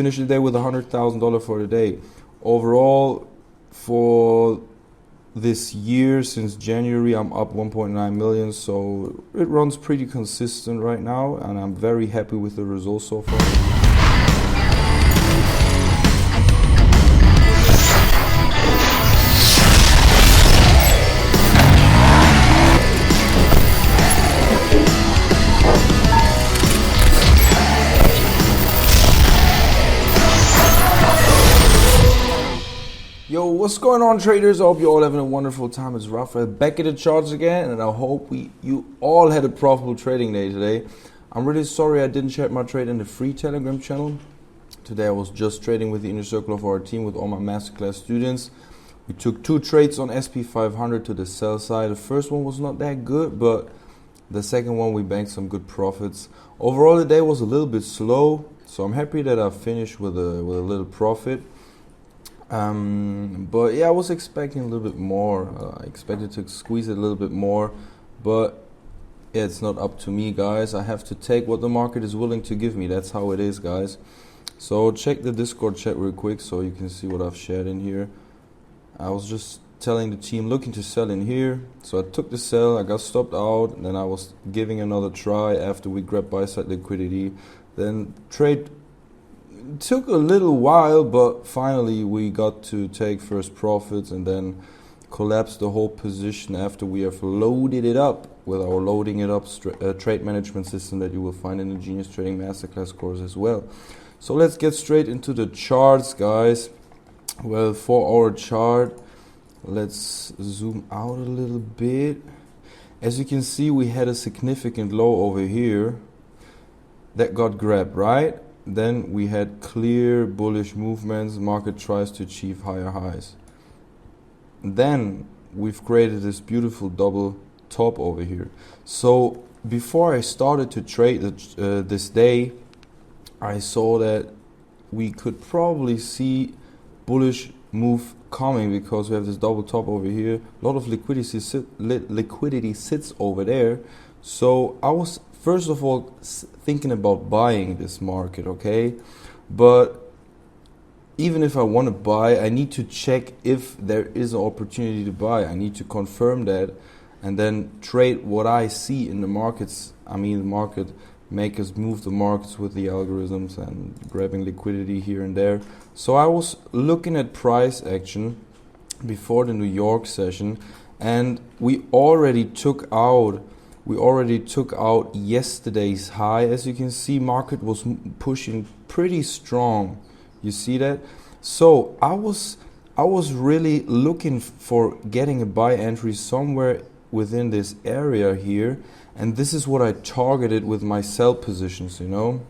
Finished the day with $100,000 for the day. Overall, for this year, since January, I'm up 1.9 million, so it runs pretty consistent right now, and I'm very happy with the results so far. Yo, what's going on, traders? I hope you're all having a wonderful time. It's Rafael back at the charts again, and I hope you all had a profitable trading day today. I'm really sorry I didn't share my trade in the free Telegram channel. Today I was just trading with the inner circle of our team with all my masterclass students. We took 2 trades on SP500 to the sell side. The first one was not that good, but the second one we banked some good profits. Overall, the day was a little bit slow, so I'm happy that I finished with a little profit. But yeah, I was expecting a little bit more. I expected to squeeze it a little bit more, but yeah, it's not up to me, guys. I have to take what the market is willing to give me. That's how it is, guys. So check the Discord chat real quick so you can see what I've shared in here. I was just telling the team looking to sell in here, so I took the sell, I got stopped out, and then I was giving another try after we grabbed buy side liquidity. Then trade took a little while, but finally we got to take first profits and then collapse the whole position after we have loaded it up with our loading it up trade management system that you will find in the Genius Trading Masterclass course as well. So let's get straight into the charts, guys. Well, for our chart, let's zoom out a little bit. As you can see, we had a significant low over here that got grabbed, right? Then we had clear bullish movements. Market tries to achieve higher highs. Then we've created this beautiful double top over here. So before I started to trade this day, I saw that we could probably see bullish move coming because we have this double top over here. A lot of liquidity sits over there. So I was first of all thinking about buying this market, okay? But even if I want to buy, I need to check if there is an opportunity to buy. I need to confirm that and then trade what I see in the markets. I mean, the market makers move the markets with the algorithms and grabbing liquidity here and there. So I was looking at price action before the New York session, and we already took out yesterday's high. As you can see, market was pushing pretty strong. You see that? So I was really looking for getting a buy entry somewhere within this area here, and this is what I targeted with my sell positions, you know.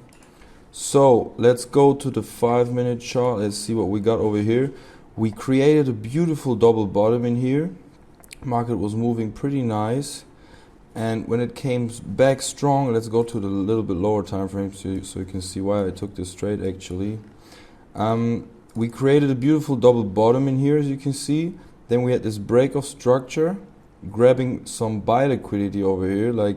So let's go to the 5-minute chart. Let's see what we got over here. We created a beautiful double bottom in here. Market was moving pretty nice. And when it came back strong, let's go to the little bit lower time frame so you can see why I took this trade actually. We created a beautiful double bottom in here, as you can see. Then we had this break of structure, grabbing some buy liquidity over here, like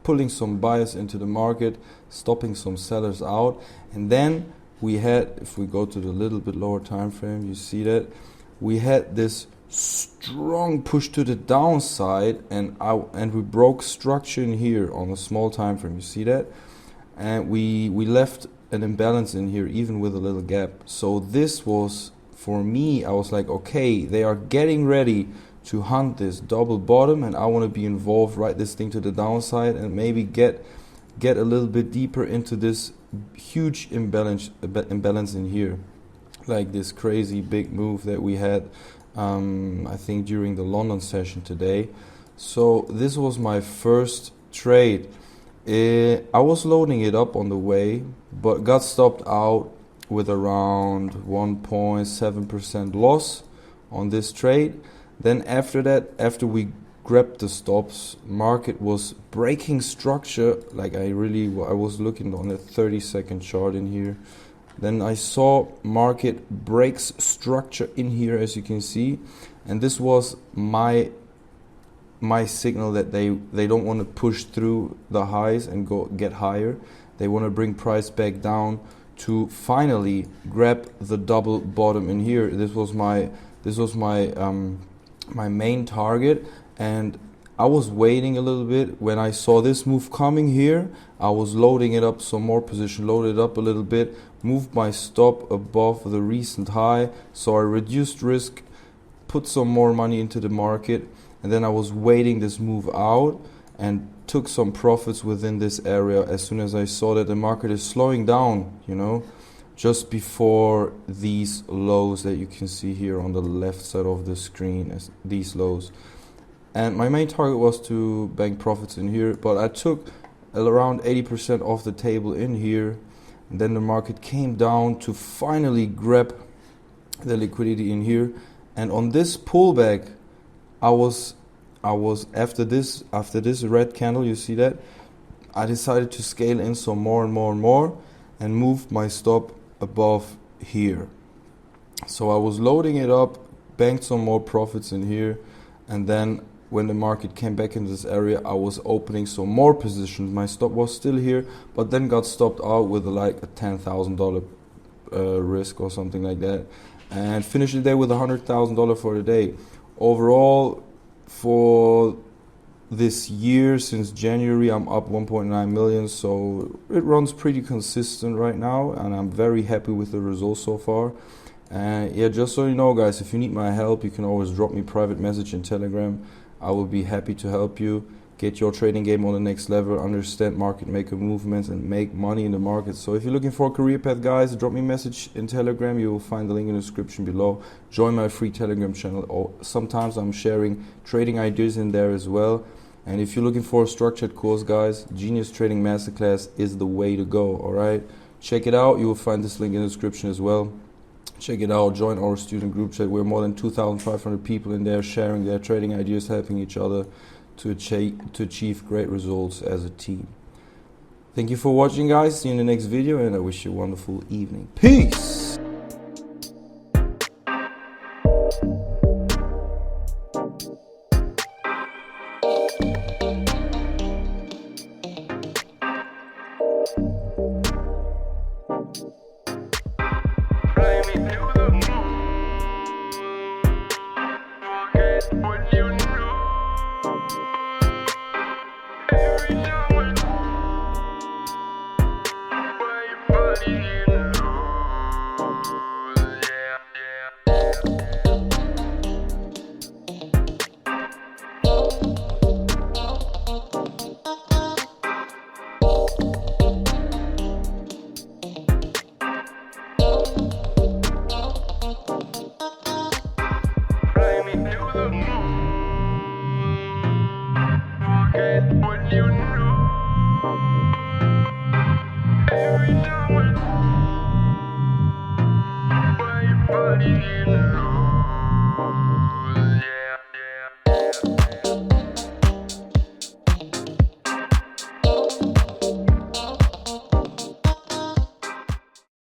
pulling some buyers into the market, stopping some sellers out. And then we had, if we go to the little bit lower time frame, you see that we had this strong push to the downside, and we broke structure in here on a small time frame. You see that? And we left an imbalance in here even with a little gap. So this was, for me, I was like, okay, they are getting ready to hunt this double bottom, and I want to be involved, ride this thing to the downside and maybe get a little bit deeper into this huge imbalance in here, like this crazy big move that we had I think during the London session today. So this was my first trade. I was loading it up on the way, but got stopped out with around 1.7% loss on this trade. Then after that, after we grabbed the stops, market was breaking structure. Like I was looking on the 30-second chart in here. Then I saw market breaks structure in here, as you can see, and this was my signal that they don't want to push through the highs and get higher. They want to bring price back down to finally grab the double bottom in here. This was my my main target, and I was waiting a little bit. When I saw this move coming here, I was loading it up some more position, loaded up a little bit, moved my stop above the recent high, so I reduced risk, put some more money into the market, and then I was waiting this move out and took some profits within this area as soon as I saw that the market is slowing down, you know, just before these lows that you can see here on the left side of the screen, as these lows. And my main target was to bank profits in here, but I took around 80% off the table in here, and then the market came down to finally grab the liquidity in here. And on this pullback, I was after this red candle, you see that, I decided to scale in some more and more and move my stop above here. So I was loading it up, banked some more profits in here, and then when the market came back in this area, I was opening some more positions. My stop was still here, but then got stopped out with like a $10,000 risk or something like that, and finished the day with $100,000 for the day. Overall, for this year, since January, I'm up 1.9 million, so it runs pretty consistent right now, and I'm very happy with the results so far. And yeah, just so you know, guys, if you need my help, you can always drop me a private message in Telegram. I will be happy to help you get your trading game on the next level, understand market maker movements, and make money in the market. So if you're looking for a career path, guys, drop me a message in Telegram. You will find the link in the description below. Join my free Telegram channel. Or sometimes I'm sharing trading ideas in there as well. And if you're looking for a structured course, guys, Genius Trading Masterclass is the way to go. All right, check it out. You will find this link in the description as well. Check it out. Join our student group chat. We're more than 2,500 people in there sharing their trading ideas, helping each other to achieve great results as a team. Thank you for watching, guys. See you in the next video, and I wish you a wonderful evening. Peace. Every time when my body in